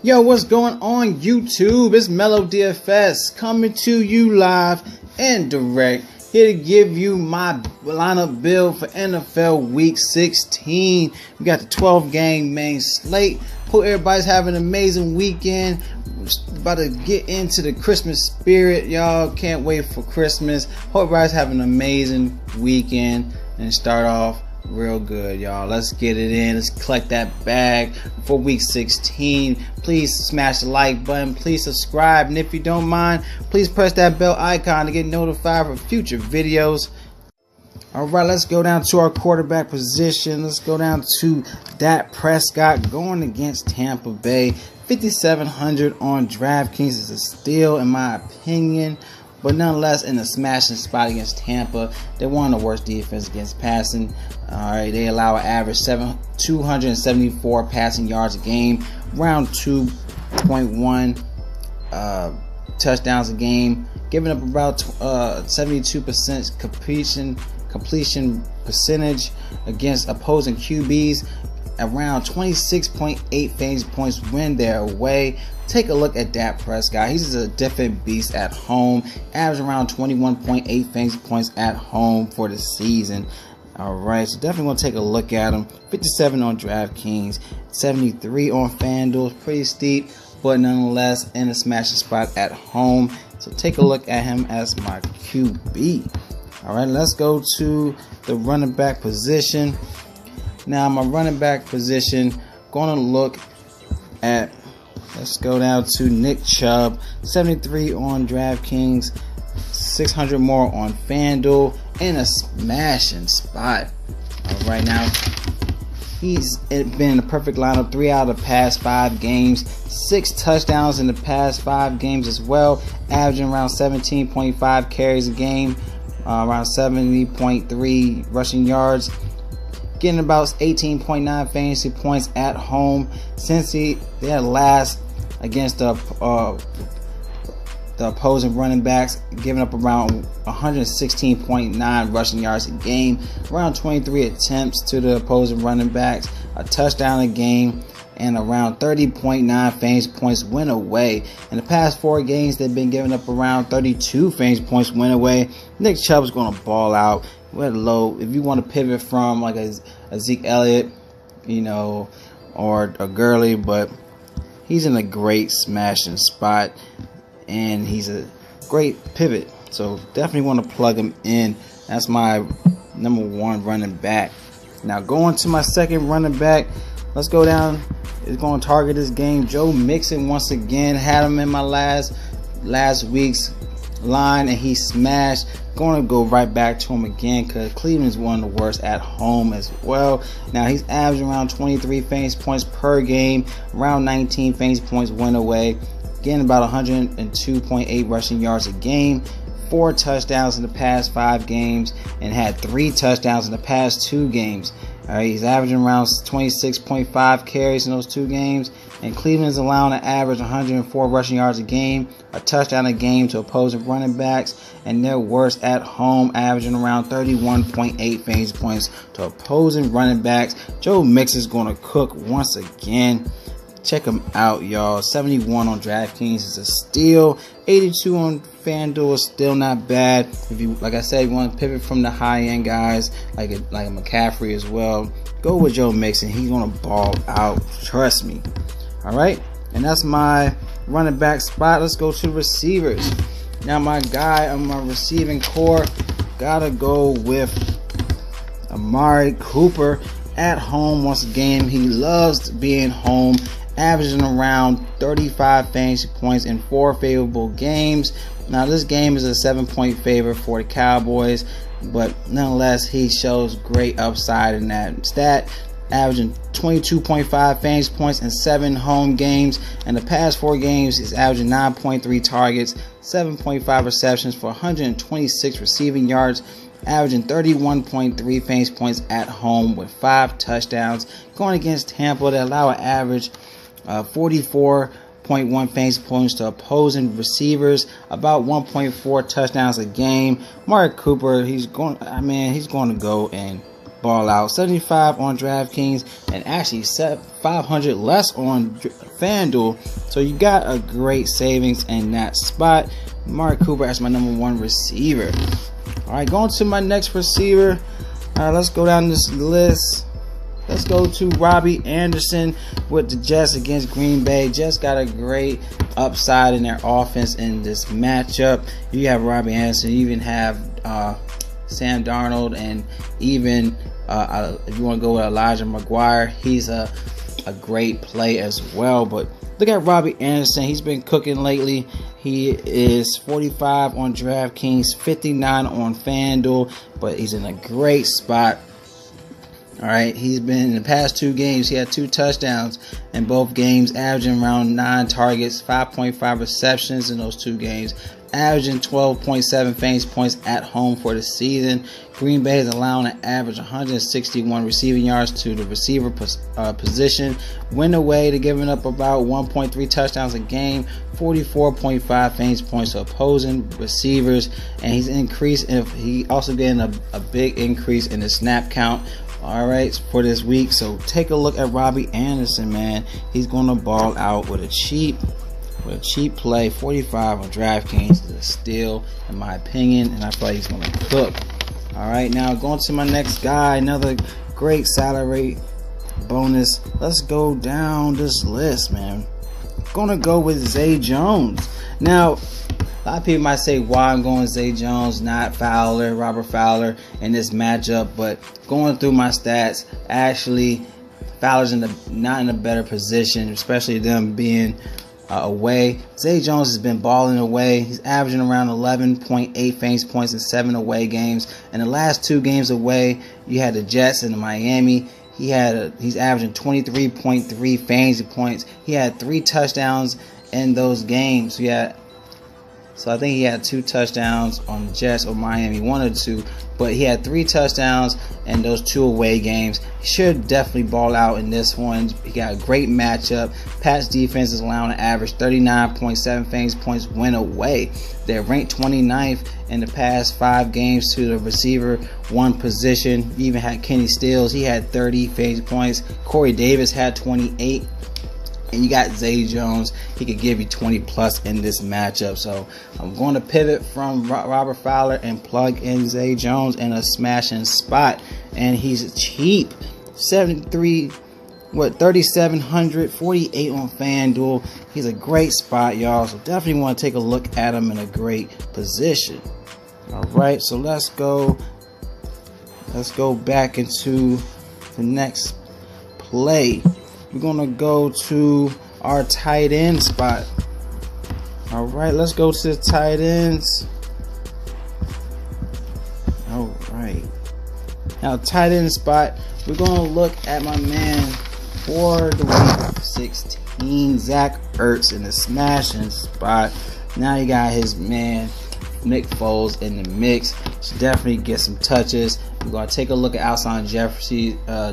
Yo, what's going on YouTube? It's Mellow DFS coming to you live and direct. Here to give you my lineup build for NFL Week 16. We got the 12-game main slate. Hope everybody's having an amazing weekend. We're about to get into the Christmas spirit, y'all. Can't wait for Christmas. Hope everybody's having an amazing weekend and start off real good, y'all. Let's get it in. Let's collect that bag for week 16. Please smash the like button. Please subscribe. And if you don't mind, please press that bell icon to get notified for future videos. All right, let's go down to our quarterback position. Let's go down to Dak Prescott going against Tampa Bay. 5,700 on DraftKings is a steal in my opinion. But nonetheless, in a smashing spot against Tampa, they're one of the worst defense against passing. All right, they allow an average 274 passing yards a game, around 2.1 touchdowns a game, giving up about 72% completion percentage against opposing QBs. Around 26.8 fantasy points when they're away. Take a look at Dak Prescott. He's a different beast at home. Average around 21.8 fantasy points at home for the season. Alright, so definitely want to take a look at him. 57 on DraftKings, 73 on Fanduel. Pretty steep, but nonetheless in a smashing spot at home. So take a look at him as my QB. Alright, let's go to the running back position. Now, my running back position, going to look at, let's go down to Nick Chubb, 73 on DraftKings, 600 more on FanDuel, in a smashing spot. Right now, he's been in the perfect lineup 3 out of the past 5 games, 6 touchdowns in the past 5 games as well, averaging around 17.5 carries a game, around 70.3 rushing yards. Getting about 18.9 fantasy points at home since they had last against the opposing running backs, giving up around 116.9 rushing yards a game, around 23 attempts to the opposing running backs, a touchdown a game, and around 30.9 fantasy points win away. In the past 4 games, they've been giving up around 32 fantasy points win away. Nick Chubb is going to ball out. We're low. If you want to pivot from like a Zeke Elliott, or a Gurley, but he's in a great smashing spot and he's a great pivot. So definitely want to plug him in. That's my number 1 running back. Now going to my second running back, let's go down. It's going to target this game. Joe Mixon once again. Had him in my last week's line and he smashed. Going to go right back to him again because Cleveland's one of the worst at home as well. Now he's averaging around 23 fantasy points per game, around 19 fantasy points win away, getting about 102.8 rushing yards a game, 4 touchdowns in the past 5 games, and had 3 touchdowns in the past 2 games. All right, he's averaging around 26.5 carries in those 2 games, and Cleveland's allowing an average 104 rushing yards a game, a touchdown a game to opposing running backs, and they're worst at home, averaging around 31.8 fantasy points to opposing running backs. Joe Mixon is going to cook once again. Check him out, y'all. 71 on DraftKings is a steal. 82 on FanDuel is still not bad. If you, like I said, you want to pivot from the high-end guys like a McCaffrey as well, go with Joe Mixon. He's gonna ball out. Trust me. All right, and that's my running back spot. Let's go to the receivers. Now, my guy on my receiving core, gotta go with Amari Cooper at home once again. He loves being home. Averaging around 35 fantasy points in 4 favorable games. Now this game is a 7-point favorite for the Cowboys, but nonetheless he shows great upside in that stat. Averaging 22.5 fantasy points in 7 home games. In the past 4 games, he's averaging 9.3 targets, 7.5 receptions for 126 receiving yards, averaging 31.3 fantasy points at home with 5 touchdowns. Going against Tampa, they allow an average 44.1 fantasy points to opposing receivers, about 1.4 touchdowns a game. Amari Cooper, he's going to go and ball out. 75 on DraftKings and actually 500 less on Fanduel. So you got a great savings in that spot. Amari Cooper as my number 1 receiver. All right, going to my next receiver. All right, let's go down this list. Let's go to Robbie Anderson with the Jets against Green Bay. Jets got a great upside in their offense in this matchup. You have Robbie Anderson. You even have Sam Darnold, and even if you want to go with Elijah McGuire, he's a great play as well. But look at Robbie Anderson. He's been cooking lately. He is 45 on DraftKings, 59 on Fanduel, but he's in a great spot. All right, he's been in the past 2 games. He had 2 touchdowns in both games, averaging around 9 targets, 5.5 receptions in those 2 games, averaging 12.7 fantasy points at home for the season. Green Bay is allowing an average 161 receiving yards to the receiver position. Win away to giving up about 1.3 touchdowns a game, 44.5 fantasy points to opposing receivers, and he also getting a big increase in the snap count. All right, for this week. So take a look at Robbie Anderson, man. He's going to ball out with a cheap play. 45 on DraftKings is a steal in my opinion, and I feel like he's going to cook. All right, now going to my next guy, another great salary bonus. Let's go down this list, man. Going to go with Zay Jones. Now, a lot of people might say why I'm going Zay Jones, not Robert Fowler in this matchup, but going through my stats, actually Fowler's not in a better position, especially them being away. Zay Jones has been balling away. He's averaging around 11.8 fantasy points in 7 away games. In the last 2 games away, you had the Jets and the Miami. He's averaging 23.3 fantasy points. He had 3 touchdowns in those games. So I think he had 2 touchdowns on the Jets or Miami, 1 or 2, but he had 3 touchdowns in those 2 away games. He should definitely ball out in this one. He got a great matchup. Pat's defense is allowing an average 39.7 fantasy points when away. They're ranked 29th in the past 5 games to the receiver 1 position. You even had Kenny Stills. He had 30 fantasy points. Corey Davis had 28. And you got Zay Jones. He could give you 20 plus in this matchup. So I'm going to pivot from Robert Fowler and plug in Zay Jones in a smashing spot. And he's cheap. 3,700, 48 on Fanduel. He's a great spot, y'all. So definitely want to take a look at him in a great position. All right, so let's go back into the next play. We're going to go to our tight end spot. All right, let's go to the tight ends. All right. Now, tight end spot, we're going to look at my man for the week 16, Zach Ertz in the smashing spot. Now you got his man, Nick Foles in the mix. Should definitely get some touches. We're going to take a look at Alshon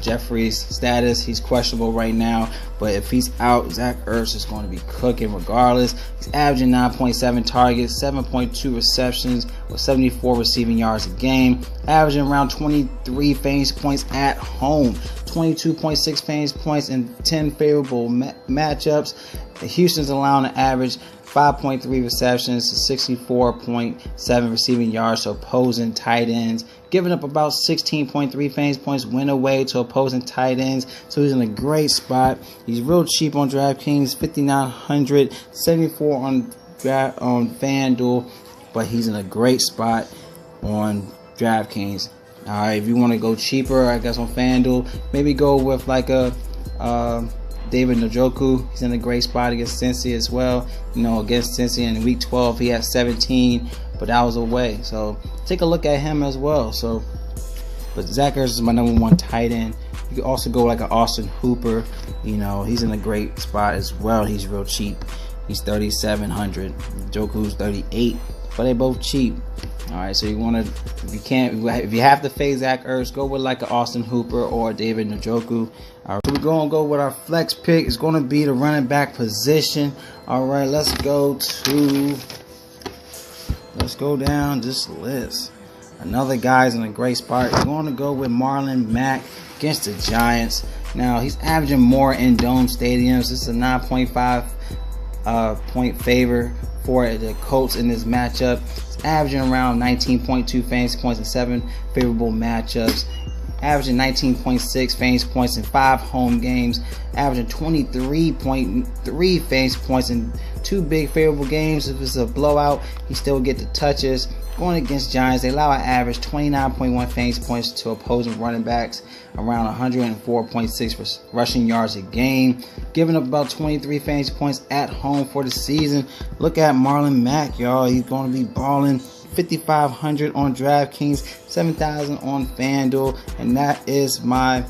Jeffrey's status. He's questionable right now, but if he's out, Zach Ertz is going to be cooking regardless. He's averaging 9.7 targets, 7.2 receptions, with 74 receiving yards a game, averaging around 23 fantasy points at home, 22.6 fantasy points in 10 favorable matchups. Houston's allowing an average 5.3 receptions to 64.7 receiving yards to opposing tight ends, giving up about 16.3 fantasy points when away to opposing tight ends. So he's in a great spot. He's real cheap on DraftKings, 5,900, 74 on Fanduel, but he's in a great spot on DraftKings. All right, if you want to go cheaper, I guess on Fanduel, maybe go with like a David Njoku. He's in a great spot against Cincy as well. You know, against Cincy in week 12, he had 17, but that was away. So take a look at him as well. So, but Zach Ertz is my number 1 tight end. You can also go like an Austin Hooper. You know, he's in a great spot as well. He's real cheap. He's 3,700. Njoku's 38, but they both cheap. All right, so you want to, if you have to fade Zach Ertz, go with like an Austin Hooper or David Njoku. All right, so we're going to go with our flex pick. It's going to be the running back position. All right, let's go down this list. Another guy's in a great spot. You're going to go with Marlon Mack against the Giants. Now, he's averaging more in dome stadiums. This is a 9.5 point favor for the Colts in this matchup. It's averaging around 19.2 fantasy points in 7 favorable matchups. Averaging 19.6 fantasy points in 5 home games. Averaging 23.3 fantasy points in 2 big favorable games. If it's a blowout, he still get the touches. Going against Giants, they allow an average 29.1 fantasy points to opposing running backs, around 104.6 rushing yards a game, giving up about 23 fantasy points at home for the season. Look at Marlon Mack, y'all. He's going to be balling. 5,500 on DraftKings, 7,000 on Fanduel, and that is my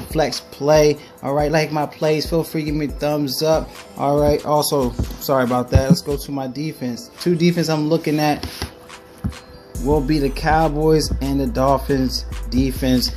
flex play. All right, like my plays, feel free to give me a thumbs up. All right, also sorry about that. Let's go to my defense. 2 defense I'm looking at will be the Cowboys and the Dolphins defense.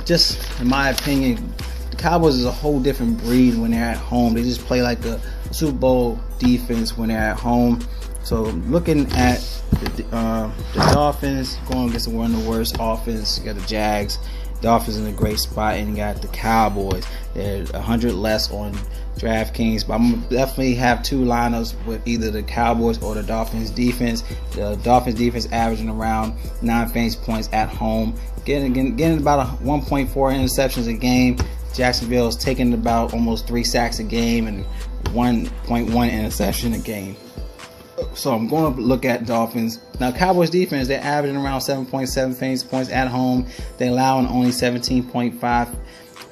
Just in my opinion, the Cowboys is a whole different breed when they're at home. They just play like a Super Bowl defense when they're at home. So looking at the Dolphins, going against one of the worst offense. You got the Jags. Dolphins in a great spot, and you got the Cowboys. They're 100 less on DraftKings, but I'm gonna definitely have 2 lineups with either the Cowboys or the Dolphins defense. The Dolphins defense averaging around 9 fantasy points at home, getting about 1.4 interceptions a game. Jacksonville is taking about almost 3 sacks a game and 1.1 interception a game. So I'm going to look at Dolphins. Now, Cowboys defense, they're averaging around 7.7 fantasy points at home. They're allowing only 17.5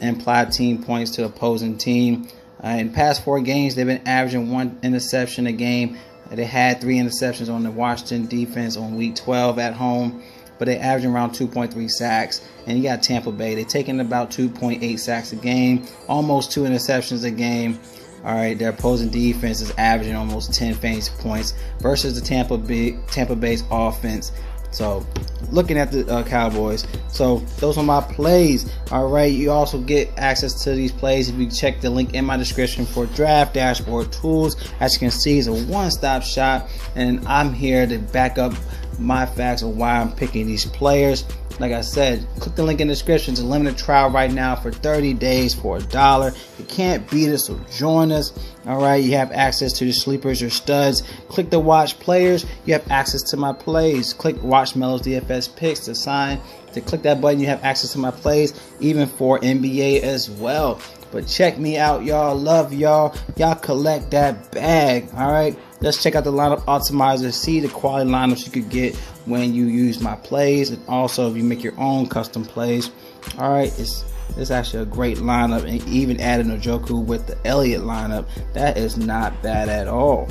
implied team points to the opposing team. In the past 4 games, they've been averaging 1 interception a game. They had 3 interceptions on the Washington defense on week 12 at home, but they're averaging around 2.3 sacks. And you got Tampa Bay. They're taking about 2.8 sacks a game, almost 2 interceptions a game. All right, their opposing defense is averaging almost 10 fantasy points versus the Tampa Bay's offense. So, looking at the Cowboys. So, those are my plays. All right, you also get access to these plays if you check the link in my description for Draft Dashboard Tools. As you can see, it's a one-stop shop, and I'm here to back up my facts of why I'm picking these players. Like I said, click the link in the description. It's a limited trial right now for 30 days for $1. You can't beat us, so join us. All right, you have access to the sleepers or studs. Click the watch players. You have access to my plays. Click watch Melo's DFS picks to sign. To click that button, you have access to my plays, even for NBA as well. But check me out, y'all. Love y'all. Y'all collect that bag. All right. Let's check out the lineup optimizer. See the quality lineups you could get when you use my plays, and also if you make your own custom plays. All right. It's actually a great lineup, and even adding Njoku with the Elliott lineup, that is not bad at all.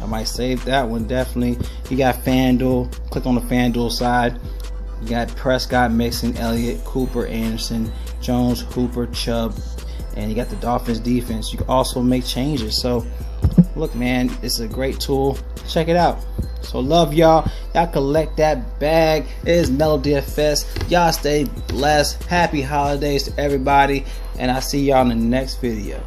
I might save that one definitely. You got Fanduel. Click on the Fanduel side. You got Prescott, Mixon, Elliott, Cooper, Anderson, Jones, Hooper, Chubb, and you got the Dolphins defense. You can also make changes. So look, man, it's a great tool. Check it out. So love y'all. Y'all collect that bag. It is Melo DFS. Y'all stay blessed. Happy holidays to everybody, and I'll see y'all in the next video.